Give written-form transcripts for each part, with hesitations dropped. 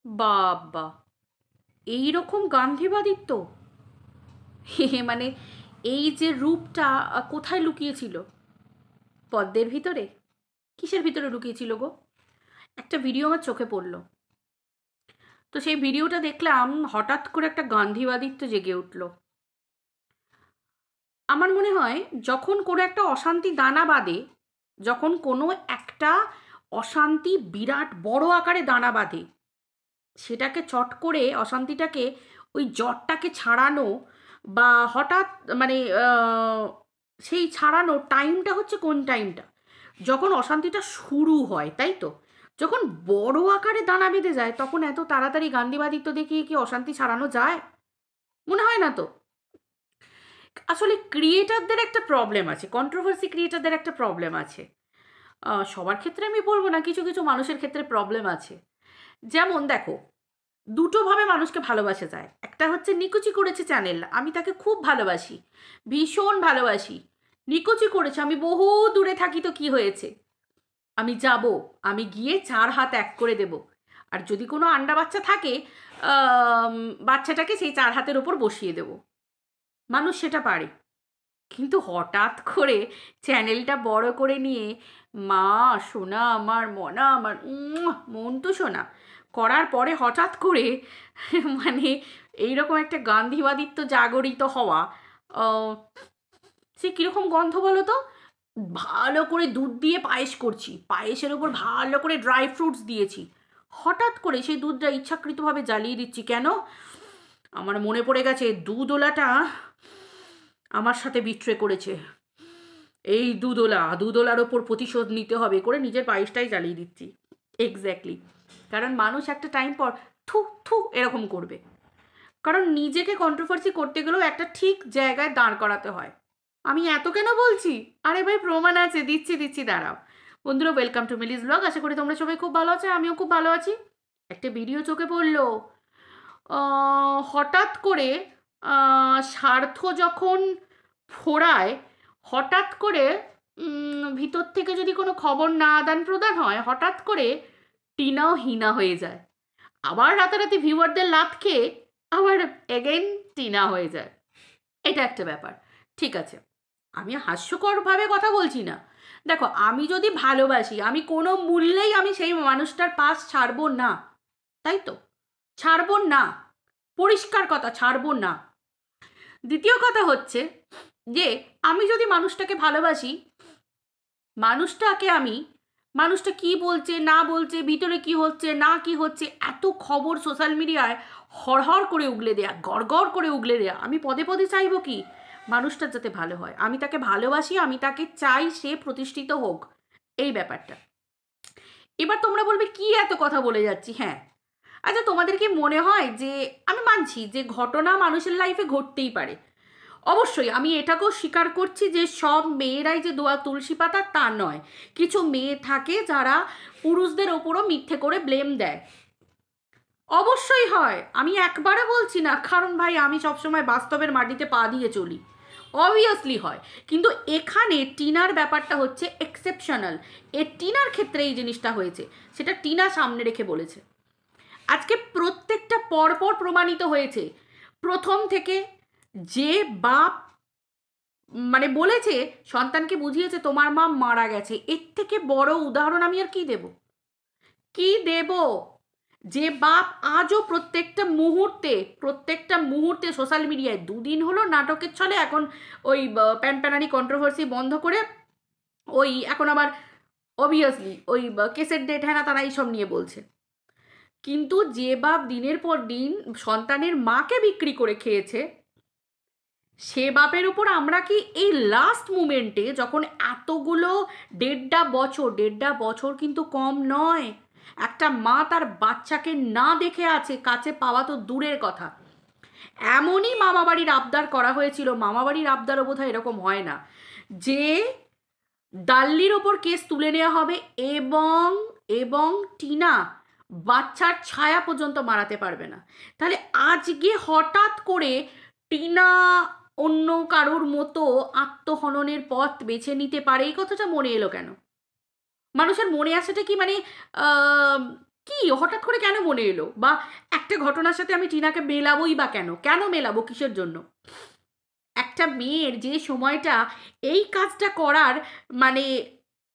বাবা, এইরকম গান্ধীবাদিত্ব! মানে এই যে রূপটা কোথায় লুকিয়েছিল? পদ্মের ভিতরে? কিসের ভিতরে লুকিয়েছিল গো? একটা ভিডিও আমার চোখে পড়লো। তো সেই ভিডিওটা দেখলাম, হঠাৎ করে একটা গান্ধীবাদিত্ব জেগে উঠল। আমার মনে হয় যখন কোনো একটা অশান্তি দানা বাঁধে, যখন কোনো একটা অশান্তি বিরাট বড় আকারে দানা বাঁধে, সেটাকে চট করে অশান্তিটাকে, ওই জ্বরটাকে ছাড়ানো বা হঠাৎ মানে সেই ছাড়ানো টাইমটা হচ্ছে কোন টাইমটা? যখন অশান্তিটা শুরু হয়, তাই তো? যখন বড় আকারে দানা বেঁধে যায় তখন এত তাড়াতাড়ি গান্ধীবাদিত্ব দেখিয়ে কি অশান্তি ছাড়ানো যায়? মনে হয় না তো। আসলে ক্রিয়েটারদের একটা প্রবলেম আছে, কন্ট্রোভার্সি ক্রিয়েটারদের একটা প্রবলেম আছে। সবার ক্ষেত্রে আমি বলবো না, কিছু কিছু মানুষের ক্ষেত্রে প্রবলেম আছে। যেমন দেখো, দুটোভাবে মানুষকে ভালোবাসা যায়। একটা হচ্ছে নিকুচি করেছে চ্যানেল, আমি তাকে খুব ভালোবাসি, ভীষণ ভালোবাসি। নিকুচি করেছে, আমি বহু দূরে থাকি তো কি হয়েছে, আমি যাব, আমি গিয়ে 4 হাত এক করে দেব। আর যদি কোনো আন্ডা বাচ্চা থাকে, আম, বাচ্চাটাকে সেই 4 হাতের ওপর বসিয়ে দেব। মানুষ সেটা পারে। কিন্তু হঠাৎ করে চ্যানেলটা বড় করে নিয়ে মা, সোনা আমার, মনা আমার, মন্টু সোনা করার পরে হঠাৎ করে মানে এইরকম একটা গান্ধীবাদিত্ব জাগরিত হওয়া, আহ, সে কীরকম গন্ধ বলো তো? ভালো করে দুধ দিয়ে পায়েস করছি, পায়েসের ওপর ভালো করে ড্রাই ফ্রুটস দিয়েছি, হঠাৎ করে সেই দুধটা ইচ্ছাকৃতভাবে জ্বালিয়ে দিচ্ছি কেন? আমার মনে পড়ে গেছে দুধওয়ালাটা আমার সাথে বিট্রে করেছে, এই দুধওয়ালার ওপর প্রতিশোধ নিতে হবে করে নিজের পায়েসটাই জ্বালিয়ে দিচ্ছি। এক্স্যাক্টলি। কারণ মানুষ একটা টাইম পর থু থু এরকম করবে। কারণ নিজেকে কন্ট্রোভার্সি করতে গেলেও একটা ঠিক জায়গায় দাঁড় করাতে হয়। আমি এত কেন বলছি? আরে ভাই, প্রমাণ আছে, দিচ্ছি দিচ্ছি, দাঁড়াও। বন্ধুরা, ওয়েলকাম টু মিলিস ব্লগ। আশা করি তোমরা সবাই খুব ভালো আছো, আমিও খুব ভালো আছি। একটা ভিডিও চোখে পড়লো, হঠাৎ করে স্বার্থ যখন ফোড়ায়, হঠাৎ করে ভিতর থেকে যদি কোনো খবর না আদান প্রদান হয়, হঠাৎ করে টিনাও হীনা হয়ে যায়। আবার রাতারাতি ভিউয়ারদের লাত খেয়ে আবার এগেইন টিনা হয়ে যায়। এটা একটা ব্যাপার। ঠিক আছে, আমি হাস্যকরভাবে কথা বলছি না। দেখো, আমি যদি ভালোবাসি, আমি কোনো মূল্যেই আমি সেই মানুষটার পাশ ছাড়বো না, তাই তো? ছাড়বো না, পরিষ্কার কথা, ছাড়বো না। দ্বিতীয় কথা হচ্ছে যে আমি যদি মানুষটাকে ভালোবাসি, মানুষটাকে আমি, মানুষটা কি বলছে না বলছে, ভিতরে কি হচ্ছে না কি হচ্ছে, এত খবর সোশ্যাল মিডিয়ায় হড়হড় করে উগলে দেয়া, গড়গড় করে উগলে দেয়া, আমি পদে পদে চাইবো কি? মানুষটার যাতে ভালো হয়, আমি তাকে ভালোবাসি, আমি তাকে চাই সে প্রতিষ্ঠিত হোক, এই ব্যাপারটা। এবার তোমরা বলবে কি এত কথা বলে যাচ্ছি? হ্যাঁ, আচ্ছা, তোমাদের কি মনে হয় যে, আমি মানছি যে ঘটনা মানুষের লাইফে ঘটতেই পারে, অবশ্যই আমি এটাকেও স্বীকার করছি যে সব মেয়েরাই যে দোয়া তুলসী পাতা তা নয়। কিছু মেয়ে থাকে যারা পুরুষদের ওপরও মিথ্যে করে ব্লেম দেয়, অবশ্যই হয়, আমি একবারে বলছি না, কারণ ভাই আমি সবসময় বাস্তবের মাটিতে পা দিয়ে চলি, অবভিয়াসলি হয়। কিন্তু এখানে টিনার ব্যাপারটা হচ্ছে এক্সেপশনাল। এ টিনার ক্ষেত্রে এই জিনিসটা হয়েছে, সেটা টিনা সামনে রেখে বলেছে। আজকে প্রত্যেকটা পরপর প্রমাণিত হয়েছে। প্রথম থেকে যে বাপ মানে বলেছে, সন্তানকে বুঝিয়েছে তোমার মা মারা গেছে, এর থেকে বড় উদাহরণ আমি আর কি দেব? কি দেব? যে বাপ আজও প্রত্যেকটা মুহূর্তে সোশ্যাল মিডিয়ায়, 2 দিন হলো নাটকের ছলে, এখন ওই প্যানপ্যানারি কন্ট্রোভার্সি বন্ধ করে ওই এখন আবার অবভিয়াসলি ওই কেসের ডেট হ্যাঁ না তারা এইসব নিয়ে বলছে। কিন্তু যে বাপ দিনের পর দিন সন্তানের মাকে বিক্রি করে খেয়েছে, সে বাপের উপর আমরা কি এই লাস্ট মুমেন্টে যখন এতগুলো 1.5 বছর কিন্তু কম নয়, একটা মা তার বাচ্চাকে না দেখে আছে, কাছে পাওয়া তো দূরের কথা, এমনই মামাবাড়ির আবদার করা হয়েছিল, মামাবাড়ির আবদারও বোধহয় এরকম হয় না, যে দাল্লির ওপর কেস তুলে নেওয়া হবে এবং এবং টিনা বাচ্চার ছায়া পর্যন্ত মারাতে পারবে না। তাহলে আজকে হঠাৎ করে টিনা অন্য কারোর মতো আত্মহননের পথ বেছে নিতে পারে, এই কথাটা মনে এলো কেন? মানুষের মনে আসাটা কি মানে কি হঠাৎ করে কেন মনে এলো? বা একটা ঘটনার সাথে আমি টিনাকে মেলাবোই বা কেন? কেন মেলাবো? কিসের জন্য? একটা মেয়ের যে সময়টা এই কাজটা করার, মানে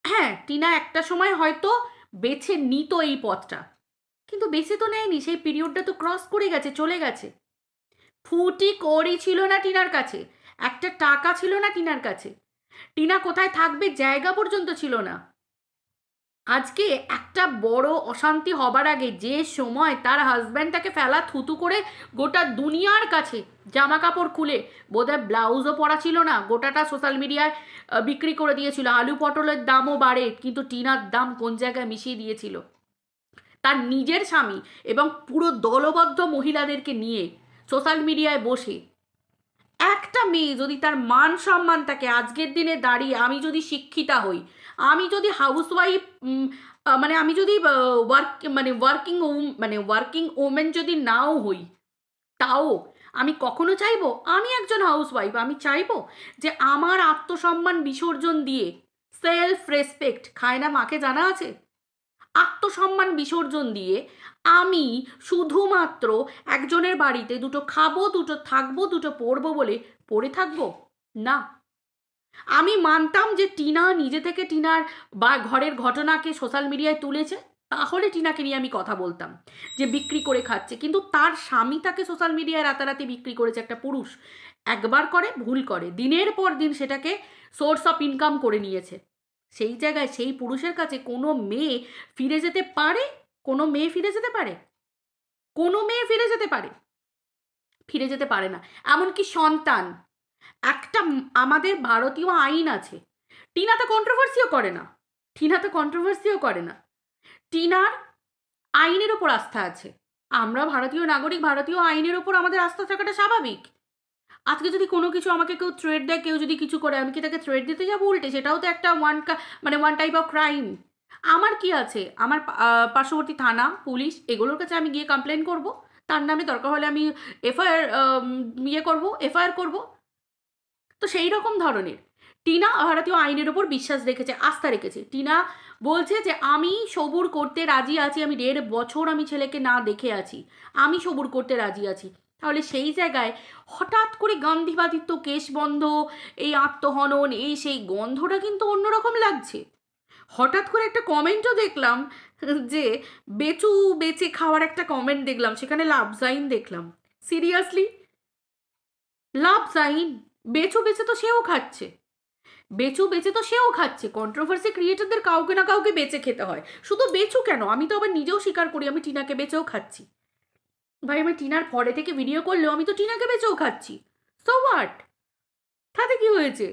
হ্যাঁ, টিনা একটা সময় হয়তো বেছে নিত এই পথটা, কিন্তু বেছে তো নেয়নি। সেই পিরিয়ডটা তো ক্রস করে গেছে, চলে গেছে। ফুটি কড়ি ছিল না টিনার কাছে, একটা টাকা ছিল না টিনার কাছে, টিনা কোথায় থাকবে জায়গা পর্যন্ত ছিল না। আজকে একটা বড় অশান্তি হবার আগে যে সময় তার হাজব্যান্ড তাকে ফেলা থুতু করে গোটা দুনিয়ার কাছে জামা কাপড় খুলে, বোধহয় ব্লাউজও পরা ছিল না, গোটাটা সোশ্যাল মিডিয়ায় বিক্রি করে দিয়েছিল। আলু পটলের দামও বাড়ে, কিন্তু টিনার দাম কোন জায়গায় মিশিয়ে দিয়েছিল তার নিজের স্বামী এবং পুরো দলবদ্ধ মহিলাদেরকে নিয়ে সোশ্যাল মিডিয়ায় বসে। একটা মেয়ে যদি তার মান সম্মান থাকে, আজকের দিনে দাঁড়িয়ে আমি যদি শিক্ষিতা হই, আমি যদি হাউসওয়াইফ, মানে আমি যদি ওয়ার্কিং ওমেন যদি নাও হই, তাও আমি কখনো চাইবো, আমি একজন হাউসওয়াইফ, আমি চাইবো যে আমার আত্মসম্মান বিসর্জন দিয়ে, সেলফ রেসপেক্ট খায় না মাকে জানা আছে, আত্মসম্মান বিসর্জন দিয়ে আমি শুধুমাত্র একজনের বাড়িতে দুটো খাবো, দুটো থাকবো, দুটো পরবো বলে পড়ে থাকবো? না। আমি মানতাম যে টিনা নিজে থেকে টিনার বা ঘরের ঘটনাকে সোশ্যাল মিডিয়ায় তুলেছে, তাহলে টিনাকে নিয়ে আমি কথা বলতাম যে বিক্রি করে খাচ্ছে, কিন্তু তার স্বামী তাকে সোশ্যাল মিডিয়ায় রাতারাতি বিক্রি করেছে। একটা পুরুষ একবার করে, ভুল করে, দিনের পর দিন সেটাকে সোর্স অফ ইনকাম করে নিয়েছে। সেই জায়গায় সেই পুরুষের কাছে কোনো মেয়ে ফিরে যেতে পারে? কোনো মেয়ে ফিরে যেতে পারে? কোনো মেয়ে ফিরে যেতে পারে? ফিরে যেতে পারে না। এমনকি সন্তান, একটা আমাদের ভারতীয় আইন আছে, টিনা তো কন্ট্রোভার্সিও করে না, টিনা তো কন্ট্রোভার্সিও করে না, টিনার আইনের ওপর আস্থা আছে। আমরা ভারতীয় নাগরিক, ভারতীয় আইনের ওপর আমাদের আস্থা থাকাটা স্বাভাবিক। আজকে যদি কোনো কিছু আমাকে কেউ থ্রেট দেয়, কেউ যদি কিছু করে, আমি কি তাকে থ্রেট দিতে যাবো উল্টে? সেটাও তো একটা ওয়ান টাইপ অফ ক্রাইম। আমার কি আছে? আমার পার্শ্ববর্তী থানা, পুলিশ, এগুলোর কাছে আমি গিয়ে কমপ্লেন করব, তার নামে দরকার হলে আমি এফআইআর করবো। তো সেই রকম ধরনের টিনা ভারতীয় আইনের ওপর বিশ্বাস রেখেছে, আস্থা রেখেছে। টিনা বলছে যে আমি সবুর করতে রাজি আছি, আমি 1.5 বছর আমি ছেলেকে না দেখে আছি, আমি সবুর করতে রাজি আছি। তাহলে সেই জায়গায় হঠাৎ করে গান্ধীবাদিত্ব, কেশ বন্ধ, এই আত্মহনন, এই সেই গন্ধটা কিন্তু অন্যরকম লাগছে। হঠাৎ করে একটা কমেন্টও দেখলাম যে বেচু বেচে খাওয়ার একটা কমেন্ট দেখলাম, সেখানে লাভজাইন দেখলাম। সিরিয়াসলি? লাভজাইন? বেচু বেচে তো সেও খাচ্ছে, বেচু বেচে তো সেও খাচ্ছে। কন্ট্রোভার্সি ক্রিয়েটারদের কাউকে না কাউকে বেচে খেতে হয়। শুধু বেচু কেন, আমি তো আবার নিজেও স্বীকার করি আমি টিনাকে বেচেও খাচ্ছি। ভাই আমি টিনার পরে থেকে ভিডিও করলেও আমি তো টিনাকে বেচেও খাচ্ছি। So what? তাতে কি হয়েছে?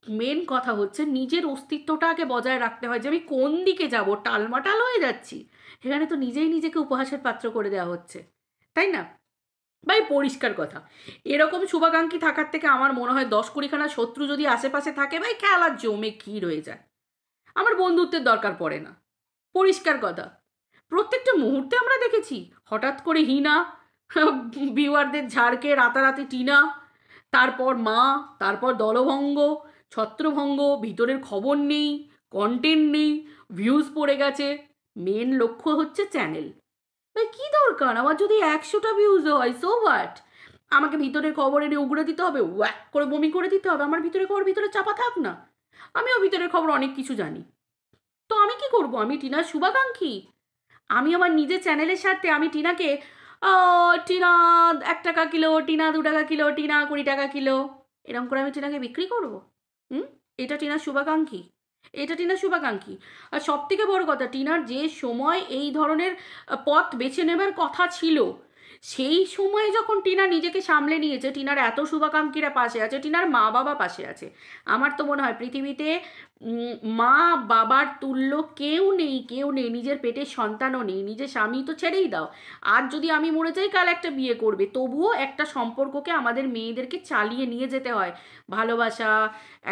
মেন কথা হচ্ছে নিজের অস্তিত্বটা আগে বজায় রাখতে হয়, যে আমি কোন দিকে যাব, টালমাটাল হয়ে যাচ্ছি। এখানে তো নিজেই নিজেকে উপহাসের পাত্র করে দেওয়া হচ্ছে, তাই না? ভাই পরিষ্কার কথা, এরকম শুভাকাঙ্ক্ষী থাকার থেকে আমার মনে হয় 10-20খানা শত্রু যদি আশেপাশে থাকে, ভাই খেলা জমে কি রয়ে যায়। আমার বন্ধুত্বের দরকার পড়ে না। পরিষ্কার কথা, প্রত্যেকটা মুহূর্তে আমরা দেখেছি হঠাৎ করে হিনা ভিউয়ারদের ঝাড়কে রাতারাতি টিনা, তারপর মা, তারপর দলভঙ্গ, ছত্রভঙ্গ, ভিতরের খবর নেই, কন্টেন্ট নেই, ভিউজ পড়ে গেছে। মেন লক্ষ্য হচ্ছে চ্যানেল। ভাই কী দরকার? আমার যদি 100টা ভিউজ হয়, সো হোয়াট? আমাকে ভিতরের খবর এনে উগড়ে দিতে হবে, ওয়াক করে বমি করে দিতে হবে? আমার ভিতরের খবর ভিতরে চাপা থাক না, আমিও ভিতরের খবর অনেক কিছু জানি। তো আমি কি করব? আমি টিনার শুভাকাঙ্ক্ষী? আমি আমার নিজের চ্যানেলের স্বার্থে আমি টিনাকে টিনা 1 টাকা কিলো, টিনা 2 টাকা কিলো, টিনা 20 টাকা কিলো, এরকম করে আমি টিনাকে বিক্রি করব? হুম? এটা টিনার শুভাকাঙ্ক্ষী? এটা টিনার শুভাকাঙ্ক্ষী? আর সব থেকে বড় কথা, টিনার যে সময় এই ধরনের পথ বেছে নেবার কথা ছিল, সেই সময়ে যখন টিনা নিজেকে সামলে নিয়েছে, টিনার এত শুভাকাঙ্ক্ষীরা পাশে আছে, টিনার মা বাবা পাশে আছে। আমার তো মনে হয় পৃথিবীতে মা বাবার তুল্য কেউ নেই, কেউ নেই। নিজের পেটের সন্তানও নেই, নিজের স্বামী তো ছেড়েই দাও। আজ যদি আমি মরে যাই, কাল একটা বিয়ে করবে, তবুও একটা সম্পর্ককে আমাদের মেয়েদেরকে চালিয়ে নিয়ে যেতে হয়। ভালোবাসা,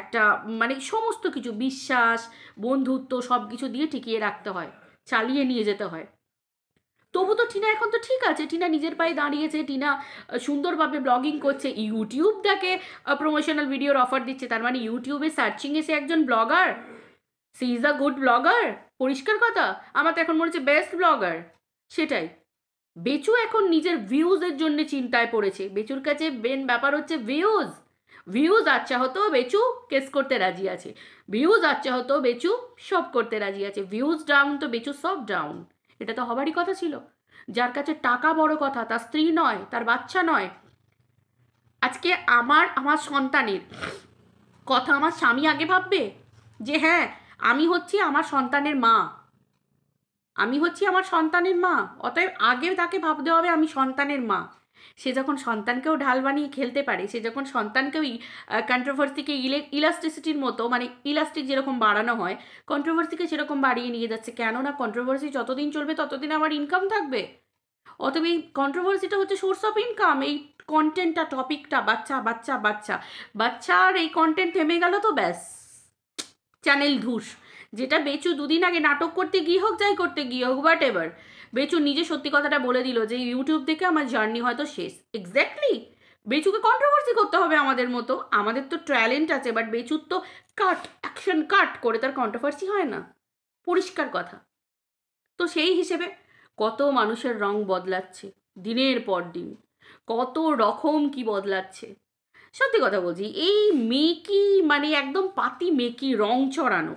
একটা মানে সমস্ত কিছু, বিশ্বাস, বন্ধুত্ব, সব কিছু দিয়ে টিকিয়ে রাখতে হয়, চালিয়ে নিয়ে যেতে হয়। তবু তো টিনা এখন তো ঠিক আছে, টিনা নিজের পায়ে দাঁড়িয়েছে, টিনা সুন্দরভাবে ব্লগিং করছে, ইউটিউব তাকে প্রমোশনাল ভিডিওর অফার দিচ্ছে, তার মানে ইউটিউবে সার্চিংয়ে সে একজন blogger. She is a good blogger, পরিষ্কার কথা। আমার তো এখন মনে হচ্ছে বেস্ট ব্লগার। সেটাই। বেচু এখন নিজের ভিউজের জন্য চিন্তায় পড়েছে। বেচুর কাছে মেন ব্যাপার হচ্ছে ভিউজ। ভিউজ আচ্ছা হতো বেচু কেস করতে রাজি আছে, ভিউজ আচ্ছা হতো বেচু সব করতে রাজি আছে। ভিউজ ডাউন তো বেচু সব ডাউন। এটা তো হবারই কথা ছিল। যার কাছে টাকা বড় কথা, তার স্ত্রী নয়, তার বাচ্চা নয়। আজকে আমার আমার সন্তানের কথা আমার স্বামী আগে ভাববে যে হ্যাঁ আমি হচ্ছি আমার সন্তানের মা, আমি হচ্ছি আমার সন্তানের মা, অতএব আগে তাকে ভাবতে হবে আমি সন্তানের মা। সে যখন সন্তানকেও ঢাল বানিয়ে খেলতে পারে, সে যখন সন্তানকেও কন্ট্রোভার্সিকে ইলাস্টিসিটির মতো, মানে ইলাস্টিক যেরকম বাড়ানো হয়, কন্ট্রোভার্সিকে সেরকম বাড়িয়ে নিয়ে যাচ্ছে। কেননা কন্ট্রোভার্সি যতদিন চলবে ততদিন আমার ইনকাম থাকবে। অতএব এই কন্ট্রোভার্সিটা হচ্ছে সোর্স অফ ইনকাম। এই কন্টেন্টটা, টপিকটা, বাচ্চা বাচ্চা বাচ্চা বাচ্চার এই কন্টেন্ট থেমে গেল তো ব্যাস, চ্যানেল ধূস। যেটা বেচু দুদিন আগে নাটক করতে গিয়ে হোক, যাই করতে গিয়ে হোক, হোয়াট এভার, বেচু নিজে সত্যি কথাটা বলে দিল যে ইউটিউব দেখে আমার জার্নি হয়তো শেষ। এক্স্যাক্টলি। বেচুকে কন্ট্রোভার্সি করতে হবে আমাদের মতো, আমাদের তো ট্যালেন্ট আছে, বাট বেচুর তো কাট, অ্যাকশন কাট করে তার কন্ট্রোভার্সি হয় না, পরিষ্কার কথা। তো সেই হিসেবে কত মানুষের রং বদলাচ্ছে দিনের পর দিন, কত রকম কি বদলাচ্ছে। সত্যি কথা বলছি, এই মেকি মানে একদম পাতি মেকি রং চড়ানো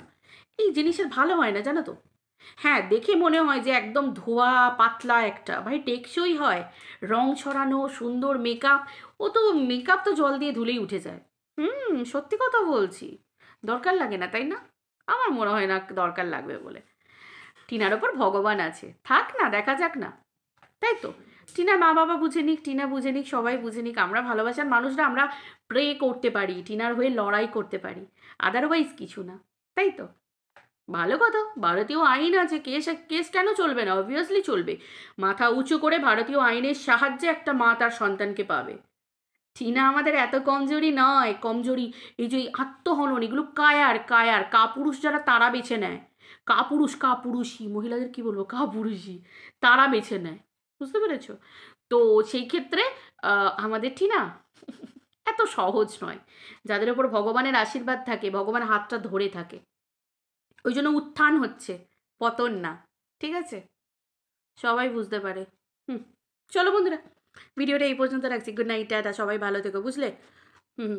এই জিনিসের ভালো হয় না, জানো তো। হ্যাঁ, দেখে মনে হয় যে একদম ধোয়া পাতলা একটা, ভাই টেকসই হয়। রং ছড়ানো, সুন্দর মেকআপ, ও তো মেকআপ তো জল দিয়ে ধুলেই উঠে যায়। সত্যি কথা বলছি, দরকার লাগে না, তাই না? আমার মনে হয় না দরকার লাগবে বলে। টিনার ওপর ভগবান আছে, থাক না, দেখা যাক না, তাই তো। টিনার মা বাবা বুঝে নিক, টিনা বুঝে নিক, সবাই বুঝে নিক। আমরা ভালোবাসার মানুষরা আমরা প্রে করতে পারি, টিনার হয়ে লড়াই করতে পারি, আদারওয়াইজ কিছু না, তাই তো। ভালো কথা, ভারতীয় আইন আছে, কেস কেস কেন চলবে না? অবভিয়াসলি চলবে। মাথা উঁচু করে ভারতীয় আইনের সাহায্যে একটা মা তার সন্তানকে পাবে। টিনা আমাদের এত কমজোরি নয়, কমজোরি এই যে আত্মহনন, এগুলো কায়ার কায়ার কাপুরুষ যারা তারা বেছে নেয়। কাপুরুষ, কাপুরুষই, মহিলাদের কি বলবো, কাপুরুষই তারা বেছে নেয়। বুঝতে পেরেছো? তো সেই ক্ষেত্রে আমাদের টিনা এত সহজ নয়। যাদের ওপর ভগবানের আশীর্বাদ থাকে, ভগবান হাতটা ধরে থাকে, ওই জন্য উত্থান হচ্ছে, পতন না। ঠিক আছে? সবাই বুঝতে পারে। হুম। চলো বন্ধুরা, ভিডিওটা এই পর্যন্ত রাখছি। গুড নাইট, টাটা, সবাই ভালো থেকো, বুঝলে? হুম।